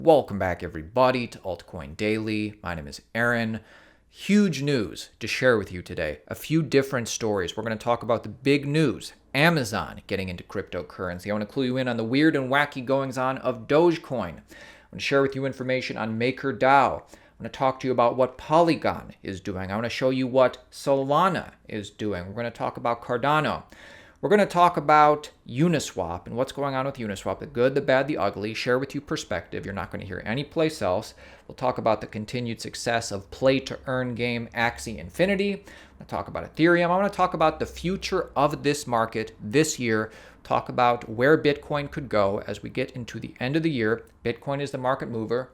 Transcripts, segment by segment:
Welcome back, everybody, to Altcoin Daily. My name is Aaron. Huge news to share with you today. A few different stories. We're going to talk about the big news. Amazon getting into cryptocurrency. I want to clue you in on the weird and wacky goings-on of Dogecoin. I want to share with you information on MakerDAO. I want to talk to you about what Polygon is doing. I want to show you what Solana is doing. We're going to talk about Cardano. We're going to talk about Uniswap and what's going on with Uniswap, the good, the bad, the ugly, share with you perspective you're not going to hear anyplace else. We'll talk about the continued success of play-to-earn game Axie Infinity. I'm going to talk about Ethereum. I want to talk about the future of this market this year, talk about where Bitcoin could go as we get into the end of the year. Bitcoin is the market mover.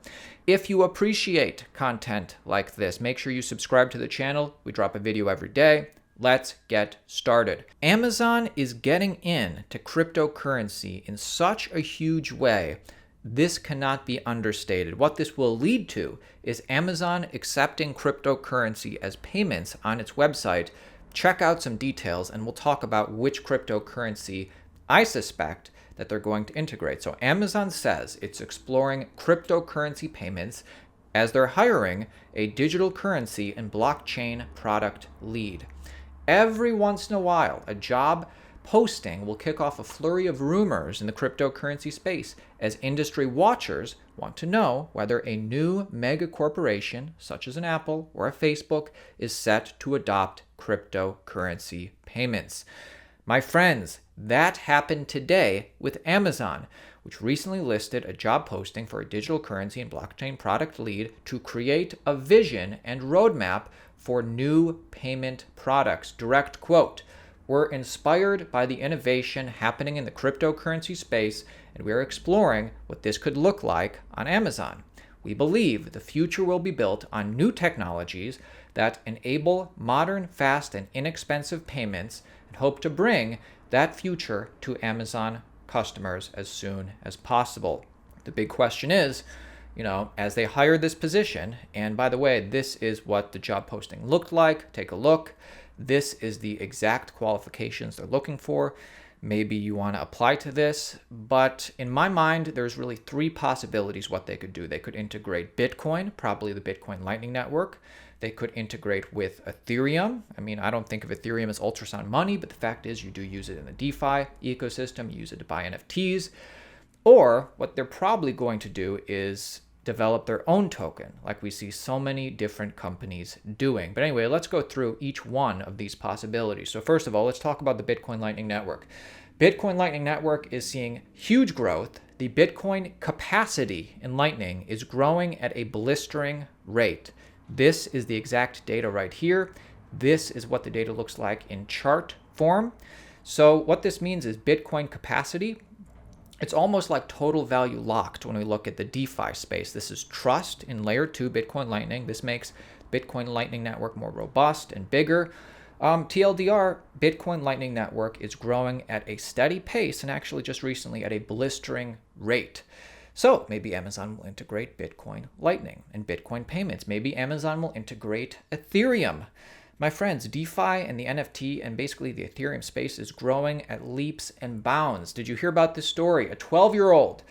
If you appreciate content like this, make sure you subscribe to the channel. We drop a video every day. Let's get started. Amazon is getting into cryptocurrency in such a huge way. This cannot be understated. What this will lead to is Amazon accepting cryptocurrency as payments on its website. Check out some details and we'll talk about which cryptocurrency I suspect that they're going to integrate. So Amazon says it's exploring cryptocurrency payments as they're hiring a digital currency and blockchain product lead. Every once in a while, a job posting will kick off a flurry of rumors in the cryptocurrency space as industry watchers want to know whether a new mega corporation, such as an Apple or a Facebook, is set to adopt cryptocurrency payments. My friends, that happened today with Amazon, which recently listed a job posting for a digital currency and blockchain product lead to create a vision and roadmap for new payment products. Direct quote, "We're inspired by the innovation happening in the cryptocurrency space, and we are exploring what this could look like on Amazon. We believe the future will be built on new technologies that enable modern, fast, and inexpensive payments, and hope to bring that future to Amazon customers as soon as possible." The big question is, as they hire this position, and by the way, this is what the job posting looked like. Take a look. This is the exact qualifications they're looking for. Maybe you want to apply to this, but in my mind, there's really three possibilities what they could do. They could integrate Bitcoin, probably the Bitcoin Lightning Network. They could integrate with Ethereum. I don't think of Ethereum as ultrasound money, but the fact is you do use it in the DeFi ecosystem. You use it to buy NFTs. Or what they're probably going to do is develop their own token, like we see so many different companies doing. But anyway, let's go through each one of these possibilities. So first of all, let's talk about the Bitcoin Lightning Network. Bitcoin Lightning Network is seeing huge growth. The Bitcoin capacity in Lightning is growing at a blistering rate. This is the exact data right here. This is what the data looks like in chart form. So what this means is Bitcoin capacity, it's almost like total value locked when we look at the DeFi space. This is trust in layer 2 Bitcoin Lightning. This makes Bitcoin Lightning Network more robust and bigger. TLDR, Bitcoin Lightning Network is growing at a steady pace and actually just recently at a blistering rate. So maybe Amazon will integrate Bitcoin Lightning and Bitcoin payments. Maybe Amazon will integrate Ethereum. My friends, DeFi and the NFT and basically the Ethereum space is growing at leaps and bounds. Did you hear about this story? A 12-year-old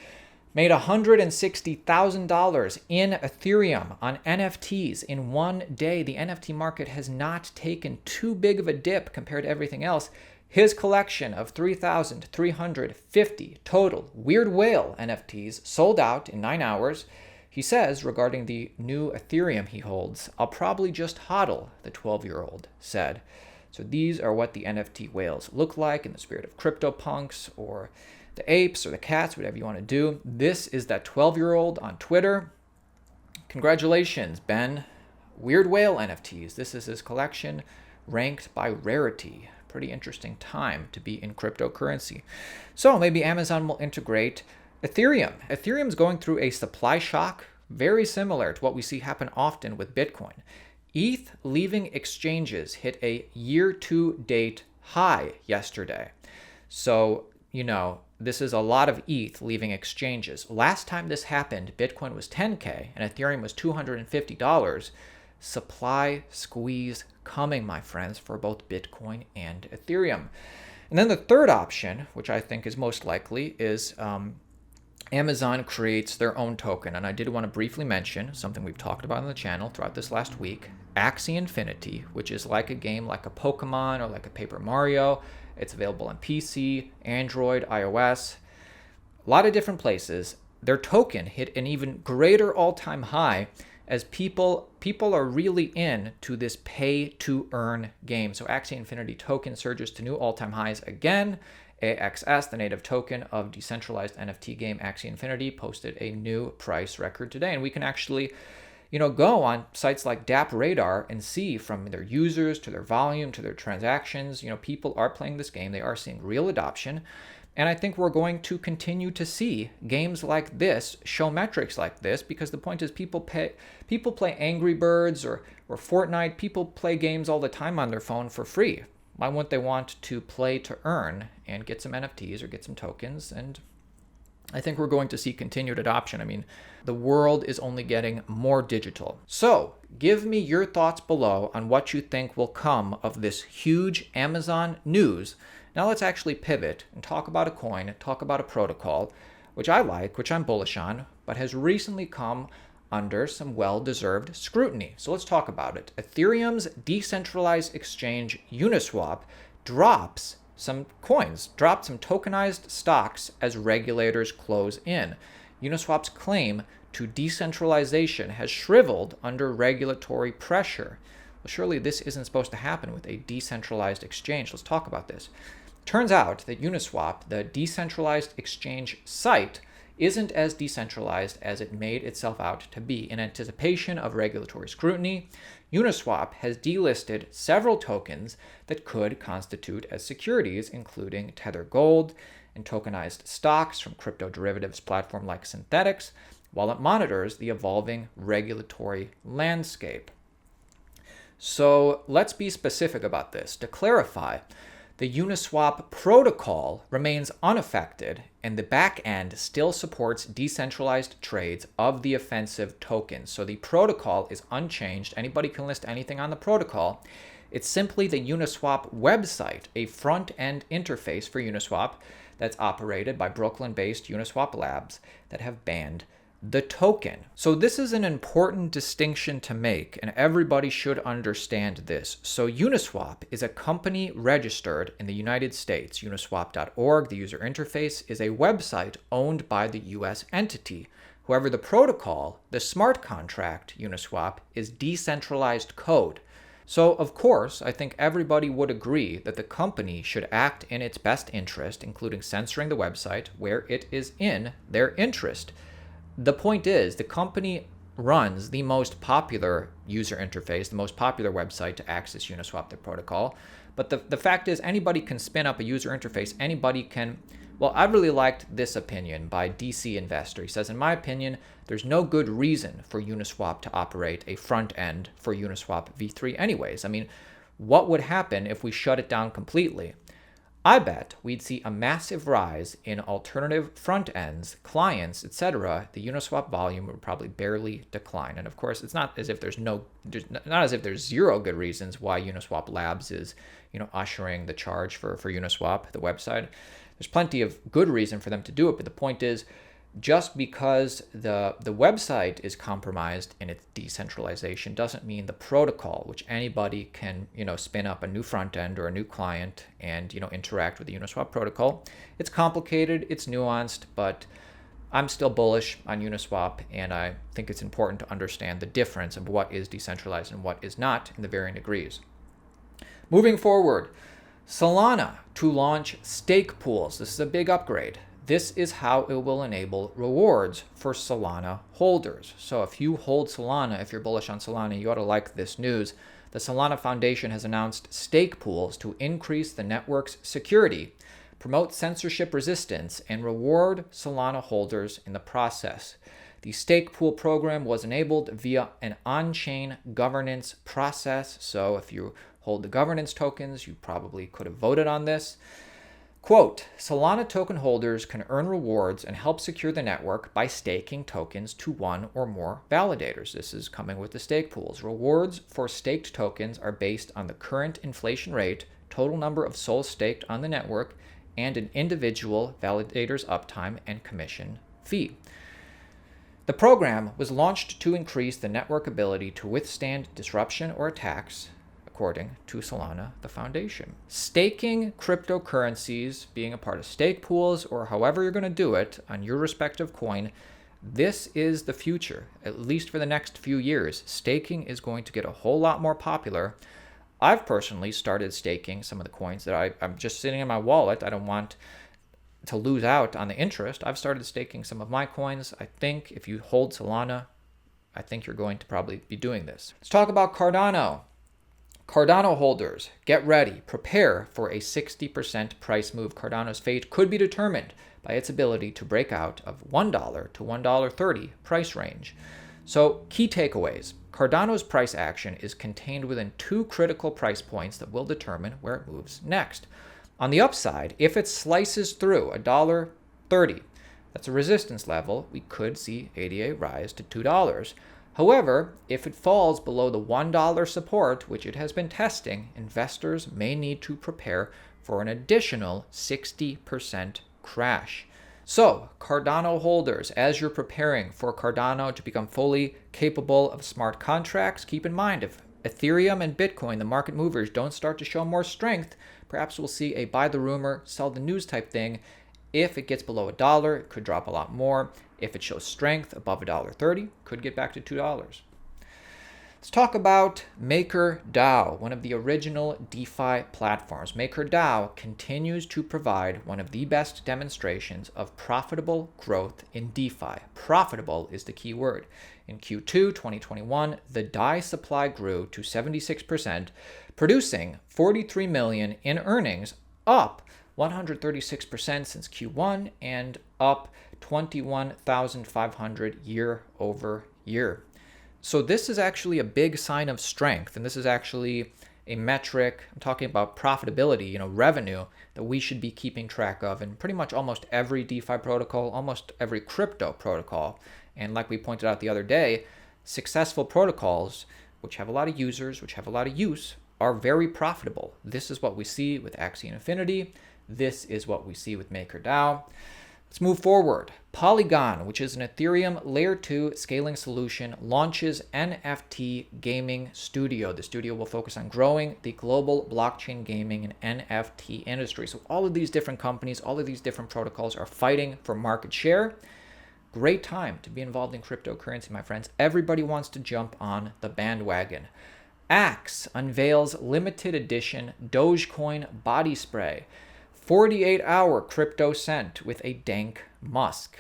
made $160,000 in Ethereum on NFTs in one day. The NFT market has not taken too big of a dip compared to everything else. His collection of 3,350 total Weird Whale NFTs sold out in 9 hours. He says regarding the new Ethereum he holds, "I'll probably just hodl," the 12-year-old said. So these are what the NFT whales look like in the spirit of CryptoPunks or the apes or the cats, whatever you want to do. This is that 12-year-old on Twitter. Congratulations, Ben. Weird Whale NFTs. This is his collection ranked by rarity. Pretty interesting time to be in cryptocurrency. So maybe Amazon will integrate Ethereum. Ethereum's going through a supply shock, very similar to what we see happen often with Bitcoin. ETH leaving exchanges hit a year-to-date high yesterday. So, this is a lot of ETH leaving exchanges. Last time this happened, Bitcoin was $10K and Ethereum was $250. Supply squeeze coming, my friends, for both Bitcoin and Ethereum. And then the third option, which I think is most likely, is Amazon creates their own token, and I did want to briefly mention something we've talked about on the channel throughout this last week, Axie Infinity, which is like a game like a Pokemon or like a Paper Mario. It's available on PC, Android, iOS, a lot of different places. Their token hit an even greater all-time high as people are really into this pay-to-earn game. So Axie Infinity token surges to new all-time highs again. AXS, the native token of decentralized NFT game Axie Infinity, posted a new price record today. And we can actually, go on sites like DApp Radar and see from their users to their volume to their transactions, people are playing this game. They are seeing real adoption. And I think we're going to continue to see games like this show metrics like this, because the point is people play Angry Birds or Fortnite. People play games all the time on their phone for free. Why wouldn't they want to play to earn and get some NFTs or get some tokens? And I think we're going to see continued adoption. I mean, the world is only getting more digital. So give me your thoughts below on what you think will come of this huge Amazon news. Now let's actually pivot and talk about a coin, talk about a protocol, which I like, which I'm bullish on, but has recently come under some well-deserved scrutiny. So let's talk about it. Ethereum's decentralized exchange Uniswap drops some coins, dropped some tokenized stocks as regulators close in. Uniswap's claim to decentralization has shriveled under regulatory pressure. Well, surely this isn't supposed to happen with a decentralized exchange. Let's talk about this. Turns out that Uniswap, the decentralized exchange site, isn't as decentralized as it made itself out to be. In anticipation of regulatory scrutiny, Uniswap has delisted several tokens that could constitute as securities, including Tether Gold and tokenized stocks from crypto derivatives platform like Synthetics, while it monitors the evolving regulatory landscape. So let's be specific about this. To clarify, the Uniswap protocol remains unaffected, and the back end still supports decentralized trades of the offensive tokens. So the protocol is unchanged. Anybody can list anything on the protocol. It's simply the Uniswap website, a front-end interface for Uniswap that's operated by Brooklyn-based Uniswap Labs, that have banned the token. So this is an important distinction to make, and everybody should understand this. So Uniswap is a company registered in the United States. Uniswap.org, the user interface, is a website owned by the US entity. However, the protocol, the smart contract Uniswap, is decentralized code. So, of course, I think everybody would agree that the company should act in its best interest, including censoring the website where it is in their interest. The point is, the company runs the most popular user interface, the most popular website to access Uniswap, the protocol. But the fact is, anybody can spin up a user interface. Anybody can. Well, I really liked this opinion by DC Investor. He says, in my opinion, there's no good reason for Uniswap to operate a front end for Uniswap v3 anyways. I mean, what would happen if we shut it down completely? I bet we'd see a massive rise in alternative front ends, clients, etc. The Uniswap volume would probably barely decline. And of course, it's not as if there's zero good reasons why Uniswap Labs is, ushering the charge for Uniswap, the website. There's plenty of good reason for them to do it, but the point is, just because the website is compromised in its decentralization doesn't mean the protocol, which anybody can, spin up a new front end or a new client and, interact with the Uniswap protocol. It's complicated, it's nuanced, but I'm still bullish on Uniswap, and I think it's important to understand the difference of what is decentralized and what is not in the varying degrees. Moving forward, Solana to launch stake pools. This is a big upgrade. This is how it will enable rewards for Solana holders. So if you hold Solana, if you're bullish on Solana, you ought to like this news. The Solana Foundation has announced stake pools to increase the network's security, promote censorship resistance, and reward Solana holders in the process. The stake pool program was enabled via an on-chain governance process. So if you hold the governance tokens, you probably could have voted on this. Quote, Solana token holders can earn rewards and help secure the network by staking tokens to one or more validators. This is coming with the stake pools. Rewards for staked tokens are based on the current inflation rate, total number of souls staked on the network, and an individual validator's uptime and commission fee. The program was launched to increase the network ability to withstand disruption or attacks, according to Solana, the foundation. Staking cryptocurrencies, being a part of stake pools, or however you're going to do it on your respective coin, this is the future, at least for the next few years. Staking is going to get a whole lot more popular. I've personally started staking some of the coins that I'm just sitting in my wallet. I don't want to lose out on the interest. I've started staking some of my coins. I think if you hold Solana, I think you're going to probably be doing this. Let's talk about Cardano. Cardano holders, get ready. Prepare for a 60% price move. Cardano's fate could be determined by its ability to break out of $1 to $1.30 price range. So, key takeaways. Cardano's price action is contained within two critical price points that will determine where it moves next. On the upside, if it slices through $1.30, that's a resistance level, we could see ADA rise to $2. However, if it falls below the $1 support, which it has been testing, investors may need to prepare for an additional 60% crash. So, Cardano holders, as you're preparing for Cardano to become fully capable of smart contracts, keep in mind if Ethereum and Bitcoin, the market movers, don't start to show more strength, perhaps we'll see a buy the rumor, sell the news type thing. If it gets below $1, it could drop a lot more. If it shows strength above $1.30, could get back to $2. Let's talk about MakerDAO, one of the original DeFi platforms. MakerDAO continues to provide one of the best demonstrations of profitable growth in DeFi. Profitable is the key word. In Q2 2021, the DAI supply grew to 76%, producing $43 million in earnings, up 136% since Q1 and up 21,500 year over year. So this is actually a big sign of strength, and this is actually a metric, I'm talking about profitability, revenue, that we should be keeping track of in pretty much almost every DeFi protocol, almost every crypto protocol. And like we pointed out the other day, successful protocols, which have a lot of users, which have a lot of use, are very profitable. This is what we see with Axie and Infinity. This is what we see with MakerDAO. Let's move forward. Polygon, which is an Ethereum Layer 2 scaling solution, launches NFT Gaming Studio. The studio will focus on growing the global blockchain gaming and NFT industry. So all of these different companies, all of these different protocols are fighting for market share. Great time to be involved in cryptocurrency, my friends. Everybody wants to jump on the bandwagon. Axie unveils limited edition Dogecoin body spray. 48-hour crypto scent with a dank musk.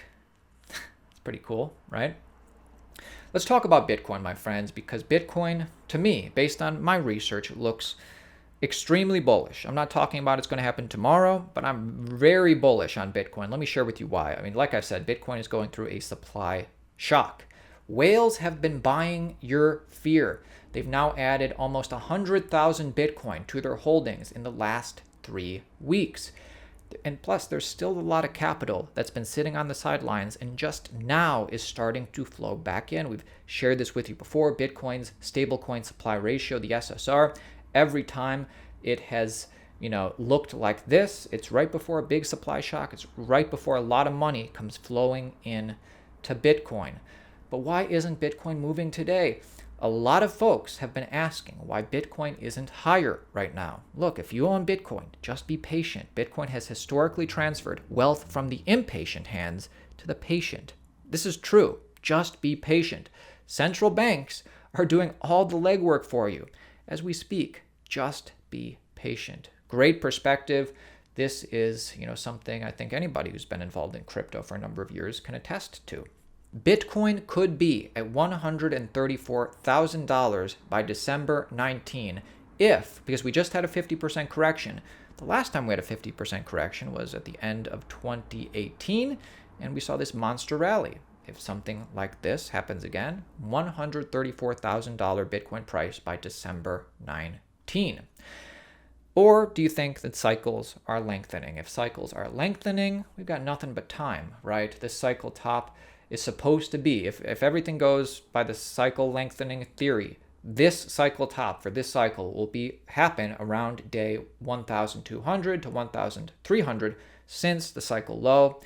It's pretty cool, right? Let's talk about Bitcoin, my friends, because Bitcoin, to me, based on my research, looks extremely bullish. I'm not talking about it's going to happen tomorrow, but I'm very bullish on Bitcoin. Let me share with you why. I mean, like I said, Bitcoin is going through a supply shock. Whales have been buying your fear. They've now added almost 100,000 Bitcoin to their holdings in the last 3 weeks. And plus, there's still a lot of capital that's been sitting on the sidelines and just now is starting to flow back in. We've shared this with you before. Bitcoin's stablecoin supply ratio, the SSR, every time it has looked like this, it's right before a big supply shock. It's right before a lot of money comes flowing in to Bitcoin. But why isn't Bitcoin moving today? A lot of folks have been asking why Bitcoin isn't higher right now. Look, if you own Bitcoin, just be patient. Bitcoin has historically transferred wealth from the impatient hands to the patient. This is true. Just be patient. Central banks are doing all the legwork for you. As we speak, just be patient. Great perspective. This is, something I think anybody who's been involved in crypto for a number of years can attest to. Bitcoin could be at $134,000 by December 19 because we just had a 50% correction. The last time we had a 50% correction was at the end of 2018, and we saw this monster rally. If something like this happens again, $134,000 Bitcoin price by December 19. Or do you think that cycles are lengthening? If cycles are lengthening, we've got nothing but time, right? This cycle top is supposed to be, if everything goes by the cycle lengthening theory, this cycle top for this cycle will happen around day 1,200 to 1,300 since the cycle low.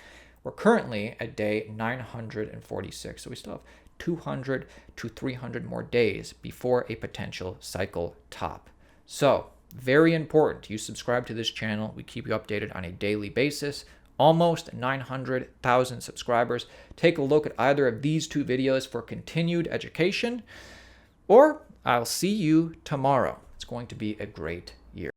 We're currently at day 946, so we still have 200 to 300 more days before a potential cycle top. So very important you subscribe to this channel. We keep you updated on a daily basis. Almost 900,000 subscribers. Take a look at either of these two videos for continued education, or I'll see you tomorrow. It's going to be a great